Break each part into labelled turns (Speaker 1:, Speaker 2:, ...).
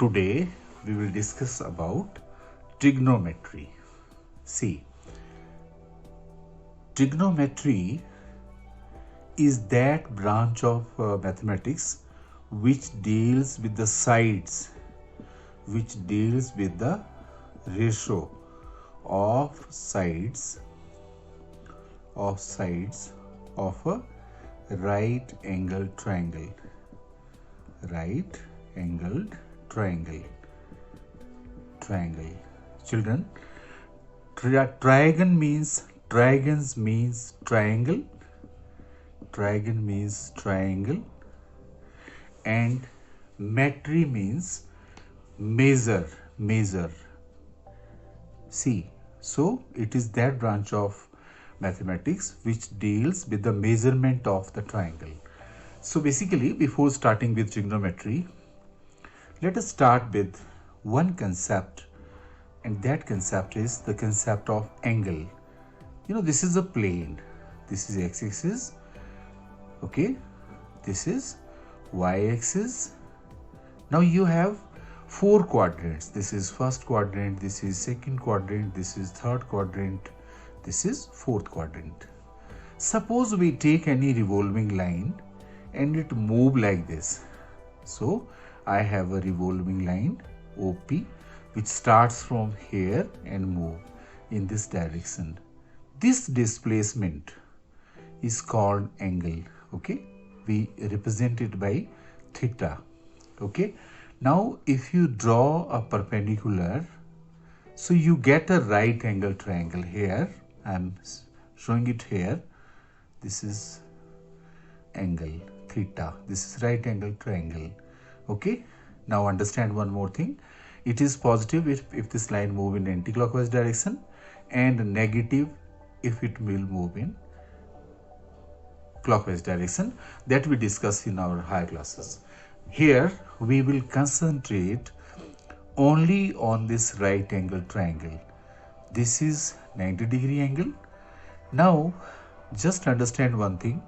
Speaker 1: Today we will discuss about trigonometry. See, trigonometry is that branch of mathematics which deals with the sides, which deals with the ratio of sides of a right angled triangle. Right angled triangle. Children, trigon means triangle. Trigon means triangle, and metry means measure. See, so it is that branch of mathematics which deals with the measurement of the triangle. So basically, before starting with trigonometry, let us start with one concept, and that concept is the concept of angle. This is a plane. This is x-axis. Okay, this is y-axis. Now you have four quadrants. This is first quadrant, this is second quadrant, this is third quadrant, this is fourth quadrant. Suppose we take any revolving line and it move like this. So I have a revolving line OP which starts from here and move in this direction. This displacement is called angle. Okay, we represent it by theta. Okay, now if you draw a perpendicular, so you get a right angle triangle. Here I am showing it here. This is angle theta. This is right angle triangle. Okay, now understand one more thing. It is positive if this line move in anti-clockwise direction, and negative if it will move in clockwise direction. That we discuss in our higher classes. Here we will concentrate only on this right angle triangle. This is 90-degree angle. Now just understand one thing.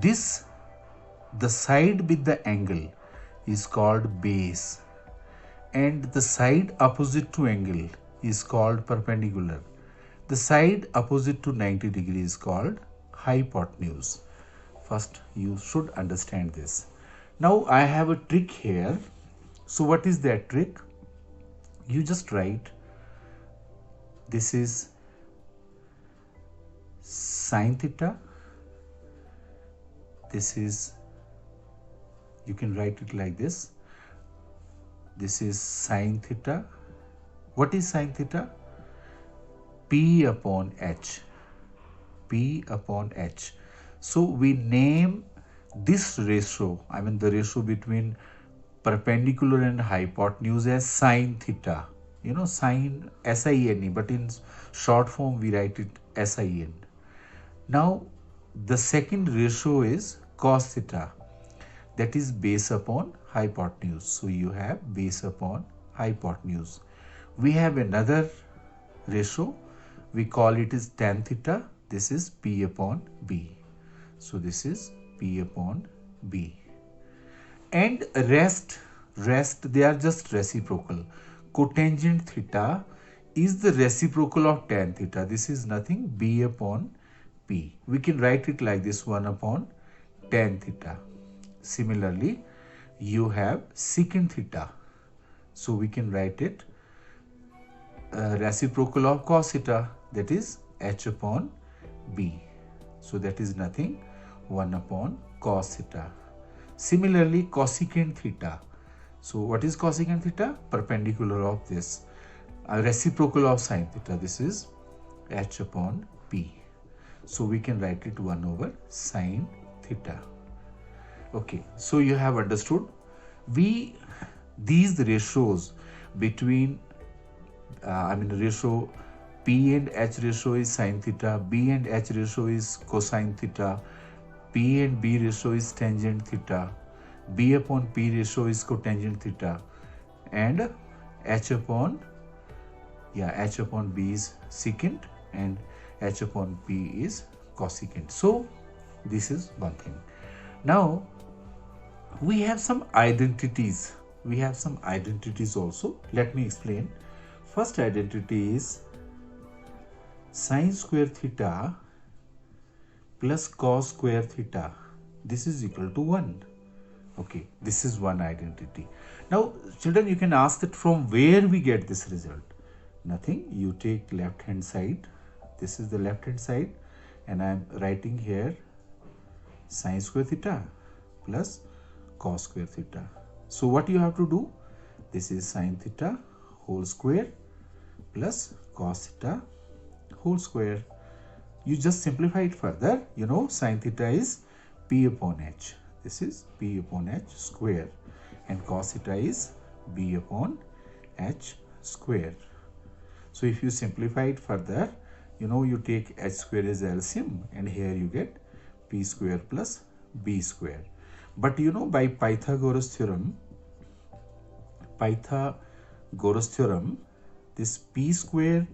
Speaker 1: The side with the angle is called base, and the side opposite to angle is called perpendicular. The side opposite to 90 degree is called hypotenuse. First you should understand this. Now I have a trick here. So what is that trick? You just write, this is sine theta. This is, you can write it like this. This is sine theta. What is sine theta? P upon H. P upon H. So we name this ratio, the ratio between perpendicular and hypotenuse, as sine theta. Sine SINE, but in short form we write it SIN. Now the second ratio is cos theta. That is base upon hypotenuse. So you have base upon hypotenuse. We have another ratio. We call it as tan theta. This is P upon B. So this is P upon B. And rest they are just reciprocal. Cotangent theta is the reciprocal of tan theta. This is nothing, B upon P. We can write it like this, 1 upon tan theta. Similarly, you have secant theta. So we can write it reciprocal of cos theta, that is H upon B. So that is nothing, 1 upon cos theta. Similarly, cosecant theta. So what is cosecant theta? Perpendicular of this. Reciprocal of sine theta. This is H upon P. So we can write it 1 over sine theta. Okay, so you have understood. These ratios between ratio P and H ratio is sine theta, B and H ratio is cosine theta, P and B ratio is tangent theta, B upon P ratio is cotangent theta, and H upon B is secant, and H upon P is cosecant. So this is one thing. Now we have some identities we have some identities also. Let me explain. First identity is sine square theta plus cos square theta. This is equal to 1. Okay, this is one identity. Now, children, you can ask that from where we get this result. Nothing. You take left hand side. This is the left hand side, and I am writing here sine square theta plus cos square theta. So what you have to do? This is sine theta whole square plus cos theta whole square. You just simplify it further. You know, sine theta is p upon h. This is p upon h square, and cos theta is b upon h square. So if you simplify it further, you know, you take h square as LCM, and here you get p square plus b square. But you know, by Pythagoras theorem, this p square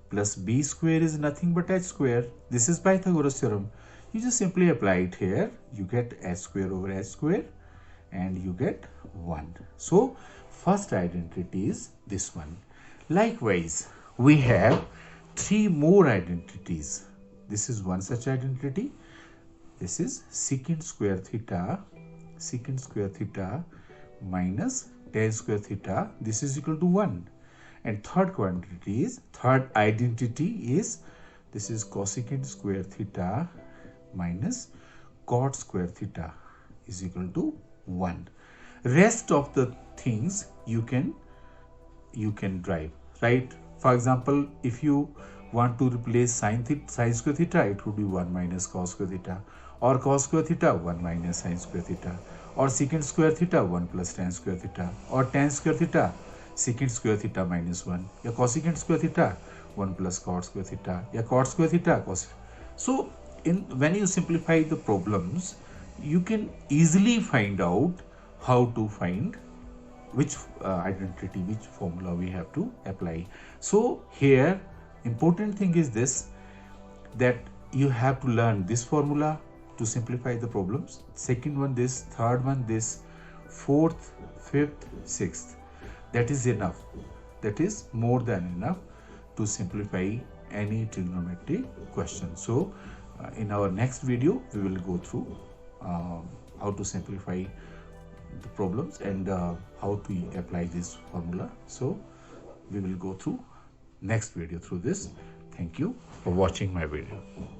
Speaker 1: plus b square is nothing but h square. This is Pythagoras theorem. You just simply apply it here. You get h square over h square, and you get 1. So first identity is this one. Likewise, we have 3 more identities. This is one such identity. This is secant square theta minus tan square theta. This is equal to 1. And third identity is this is cosecant square theta minus cot square theta is equal to 1. Rest of the things you can drive, right? For example, if you want to replace sine square theta, it would be 1 minus cos square theta, or cos square theta 1 minus sine square theta, or secant square theta 1 plus tan square theta, or tan square theta secant square theta minus 1, या cosecant square theta 1 plus cot square theta, या cot square theta cos. So when you simplify the problems, you can easily find out how to find which identity, which formula we have to apply. So here important thing is this, that you have to learn this formula to simplify the problems. Second one this, third one this, fourth, fifth, sixth. That is enough. That is more than enough to simplify any trigonometric question. So in our next video, we will go through how to simplify the problems and how to apply this formula. So we will go through next video through this. Thank you for watching my video.